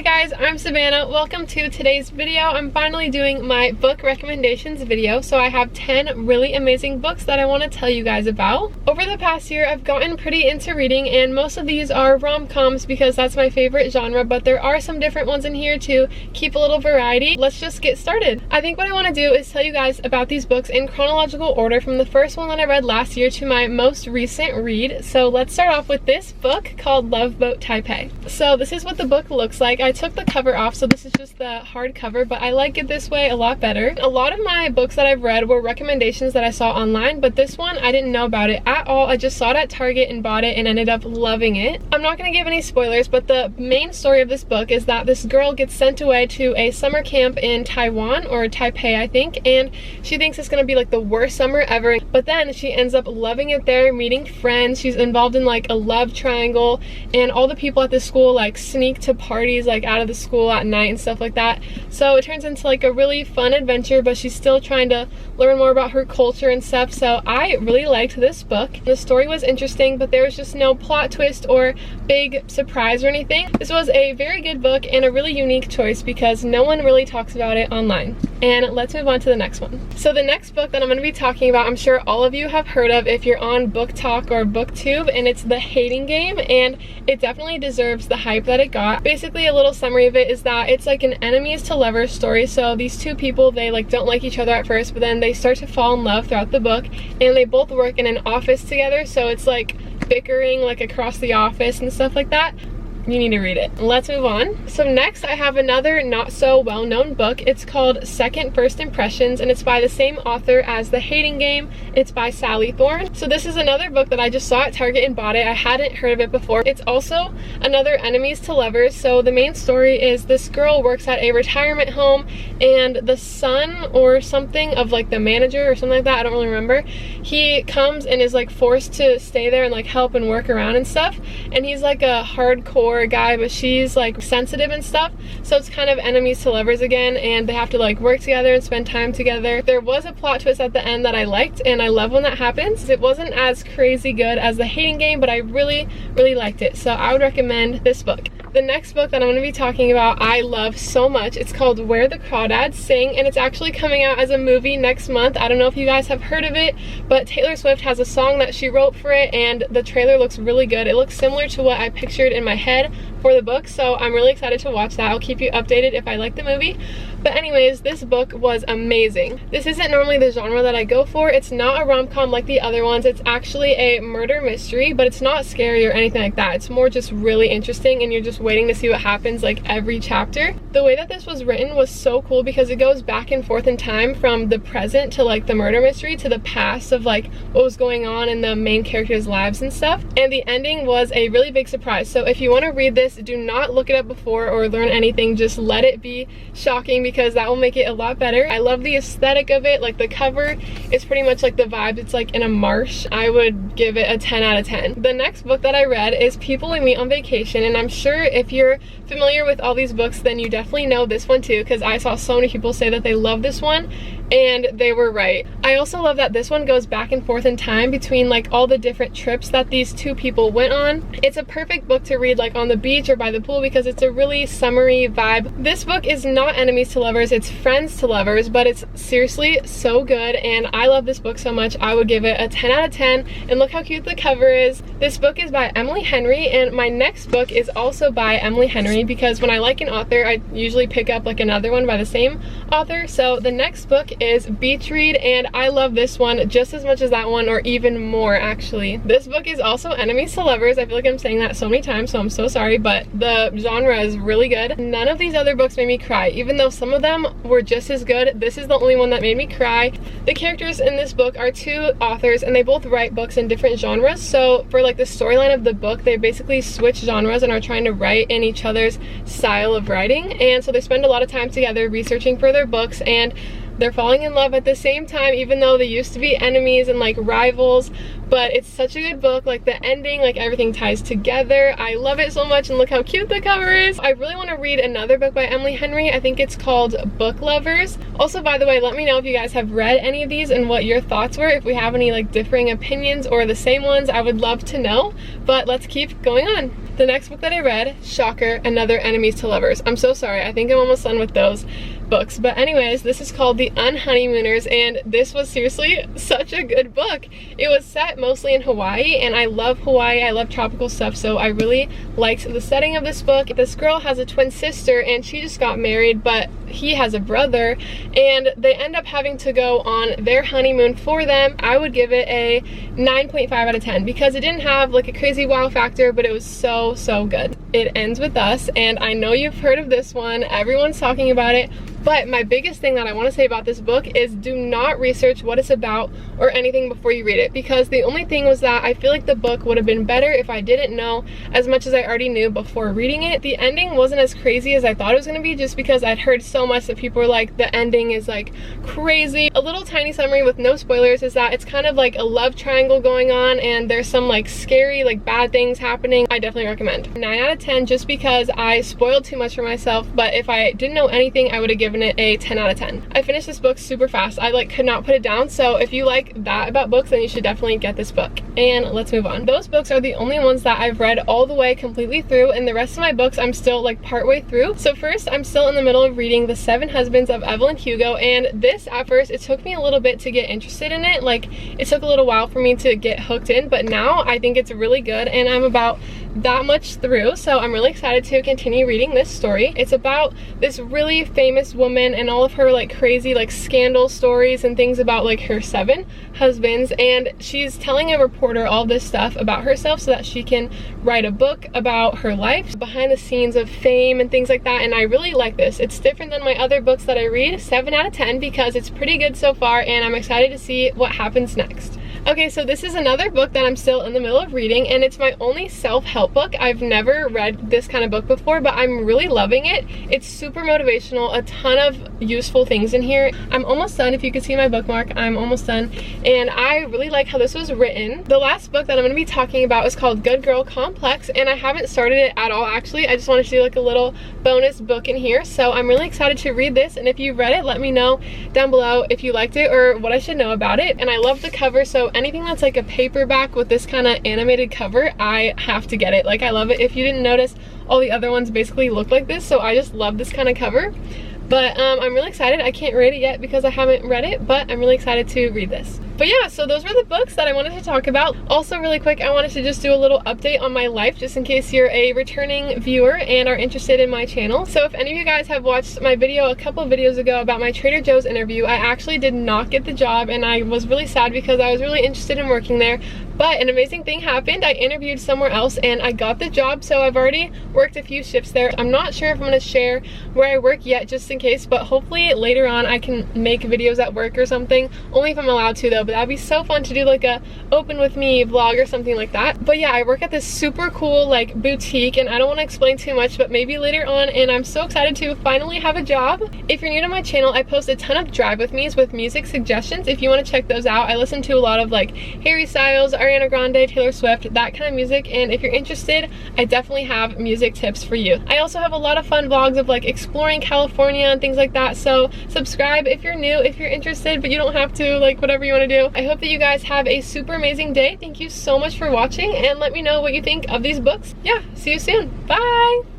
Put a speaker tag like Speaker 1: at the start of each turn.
Speaker 1: Hi guys, I'm Savannah. Welcome to today's video. I'm finally doing my book recommendations video. So I have 10 really amazing books that I want to tell you guys about. Over the past year, I've gotten pretty into reading, and most of these are rom-coms because that's my favorite genre, but there are some different ones in here to keep a little variety. Let's just get started. I think what I want to do is tell you guys about these books in chronological order from the first one that I read last year to my most recent read. So let's start off with this book called Loveboat Taipei. So this is what the book looks like. I took the cover off, so this is just the hard cover, but I like it this way a lot better. A lot of my books that I've read were recommendations that I saw online, but this one I didn't know about it at all. I just saw it at Target and bought it and ended up loving it. I'm not going to give any spoilers, but the main story of this book is that this girl gets sent away to a summer camp in Taiwan, or Taipei I think, and she thinks it's going to be like the worst summer ever, but then she ends up loving it there, meeting friends. She's involved in like a love triangle, and all the people at the school like sneak to parties like out of the school at night and stuff like that. So it turns into like a really fun adventure, but she's still trying to learn more about her culture and stuff. So I really liked this book. The story was interesting, but there was just no plot twist or big surprise or anything. This was a very good book and a really unique choice because no one really talks about it online. And let's move on to the next one. So the next book that I'm going to be talking about, I'm sure all of you have heard of if you're on Book Talk or Booktube, and it's The Hating Game, and it definitely deserves the hype that it got. Basically, a little summary of it is that it's like an enemies to lovers story. So these two people, they like don't like each other at first, but then they start to fall in love throughout the book, and they both work in an office together, so it's like bickering like across the office and stuff like that. You need to read it. Let's move on. So next I have another not so well-known book. It's called Second First Impressions, and it's by the same author as The Hating Game. It's by Sally Thorne. So this is another book that I just saw at Target and bought it. I hadn't heard of it before. It's also another enemies to lovers. So the main story is this girl works at a retirement home, and the son or something of like the manager or something like that, I don't really remember, he comes and is like forced to stay there and like help and work around and stuff, and he's like a hardcore guy, but she's like sensitive and stuff, so it's kind of enemies to lovers again, and they have to like work together and spend time together. There was a plot twist at the end that I liked, and I love when that happens. It wasn't as crazy good as The Hating Game, but I really liked it, so I would recommend this book. The next book that I'm going to be talking about I love so much. It's called Where the Crawdads Sing, and it's actually coming out as a movie next month. I don't know if you guys have heard of it, but Taylor Swift has a song that she wrote for it, and the trailer looks really good. It looks similar to what I pictured in my head for the book, so I'm really excited to watch that. I'll keep you updated if I like the movie. But anyways, this book was amazing. This isn't normally the genre that I go for. It's not a rom-com like the other ones. It's actually a murder mystery, but it's not scary or anything like that. It's more just really interesting, and you're just waiting to see what happens like every chapter. The way that this was written was so cool because it goes back and forth in time from the present to like the murder mystery to the past of like what was going on in the main characters' lives and stuff. And the ending was a really big surprise. So if you want to read this, do not look it up before or learn anything. Just let it be shocking because that will make it a lot better. I love the aesthetic of it. Like the cover is pretty much like the vibe. It's like in a marsh. I would give it a 10 out of 10. The next book that I read is People We Meet on Vacation, and I'm sure if you're familiar with all these books, then you definitely know this one too, because I saw so many people say that they love this one, and they were right. I also love that this one goes back and forth in time between like all the different trips that these two people went on. It's a perfect book to read like on the beach or by the pool because it's a really summery vibe. This book is not enemies to lovers, it's friends to lovers, but it's seriously so good, and I love this book so much. I would give it a 10 out of 10, and look how cute the cover is. This book is by Emily Henry, and my next book is also by Emily Henry because when I like an author, I usually pick up like another one by the same author. So the next book is Beach Read, and I love this one just as much as that one, or even more actually. This book is also enemies to lovers. I feel like I'm saying that so many times, so I'm so sorry, but the genre is really good. None of these other books made me cry, even though some of them were just as good. This is the only one that made me cry. The characters in this book are two authors, and they both write books in different genres, so for like the storyline of the book, they basically switch genres and are trying to write in each other's style of writing, and so they spend a lot of time together researching for their books, and they're falling in love at the same time, even though they used to be enemies and like rivals. but it's such a good book. Like the ending, like everything ties together. I love it so much, and look how cute the cover is. I really want to read another book by Emily Henry. I think it's called Book Lovers. Also, by the way, let me know if you guys have read any of these and what your thoughts were. If we have any like differing opinions or the same ones, I would love to know. But let's keep going on. The next book that I read, shocker, another Enemies to Lovers. I'm so sorry, I think I'm almost done with those books. But anyways, this is called The Unhoneymooners, and this was seriously such a good book. It was set mostly in Hawaii, and I love Hawaii. I love tropical stuff, so I really liked the setting of this book. This girl has a twin sister, and she just got married, but he has a brother, and they end up having to go on their honeymoon for them. I would give it a 9.5 out of 10 because it didn't have like a crazy wow factor, but it was so good. It ends with us, and I know you've heard of this one. Everyone's talking about it. But my biggest thing that I want to say about this book is do not research what it's about or anything before you read it, because the only thing was that I feel like the book would have been better if I didn't know as much as I already knew before reading it. The ending wasn't as crazy as I thought it was going to be, just because I'd heard so much that people were like, the ending is like crazy. A little tiny summary with no spoilers is that it's kind of like a love triangle going on, and there's some like scary, like bad things happening. I definitely recommend. 9 out of 10 just because I spoiled too much for myself, but if I didn't know anything, I would have given it a 10 out of 10. I finished this book super fast. I like could not put it down, so if you like that about books, then you should definitely get this book. And let's move on. Those books are the only ones that I've read all the way completely through, and the rest of my books I'm still like partway through. So first, I'm still in the middle of reading The 7 Husbands of Evelyn Hugo, and this at first it took me a little bit to get interested in it. Like it took a little while for me to get hooked in, but now I think it's really good, and I'm about that much through, so I'm really excited to continue reading this story. It's about this really famous woman and all of her like crazy like scandal stories and things about like her 7 husbands, and she's telling a reporter all this stuff about herself so that she can write a book about her life, behind the scenes of fame and things like that. And I really like this. It's different than my other books that I read. 7 out of 10 because it's pretty good so far, and I'm excited to see what happens next. Okay, so this is another book that I'm still in the middle of reading, and it's my only self-help book. I've never read this kind of book before, but I'm really loving it. It's super motivational, a ton of useful things in here. I'm almost done. If you can see my bookmark, I'm almost done, and I really like how this was written. The last book that I'm going to be talking about is called Good Girl Complex, and I haven't started it at all actually. I just wanted to do like a little bonus book in here, so I'm really excited to read this, and if you read it, let me know down below if you liked it or what I should know about it. And I love the cover, so anything that's like a paperback with this kind of animated cover, I have to get it. Like I love it. If you didn't notice, all the other ones basically look like this, so I just love this kind of cover. But I'm really excited. I can't rate it yet because I haven't read it, but I'm really excited to read this. But yeah, so those were the books that I wanted to talk about. Also really quick, I wanted to just do a little update on my life, just in case you're a returning viewer and are interested in my channel. So if any of you guys have watched my video a couple videos ago about my Trader Joe's interview, I actually did not get the job, and I was really sad because I was really interested in working there. But an amazing thing happened. I interviewed somewhere else and I got the job, so I've already worked a few shifts there. I'm not sure if I'm going to share where I work yet, just in case, but hopefully later on I can make videos at work or something, only if I'm allowed to though. But that'd be so fun to do like a open with me vlog or something like that. But yeah, I work at this super cool like boutique, and I don't want to explain too much, but maybe later on, and I'm so excited to finally have a job. If you're new to my channel, I post a ton of drive with me's with music suggestions. If you want to check those out, I listen to a lot of like Harry Styles, Ariana Grande, Taylor Swift, that kind of music, and if you're interested, I definitely have music tips for you. I also have a lot of fun vlogs of like exploring California and things like that, so subscribe if you're new, if you're interested, but you don't have to, like whatever you want to do. I hope that you guys have a super amazing day. Thank you so much for watching, and let me know what you think of these books. Yeah, see you soon. Bye!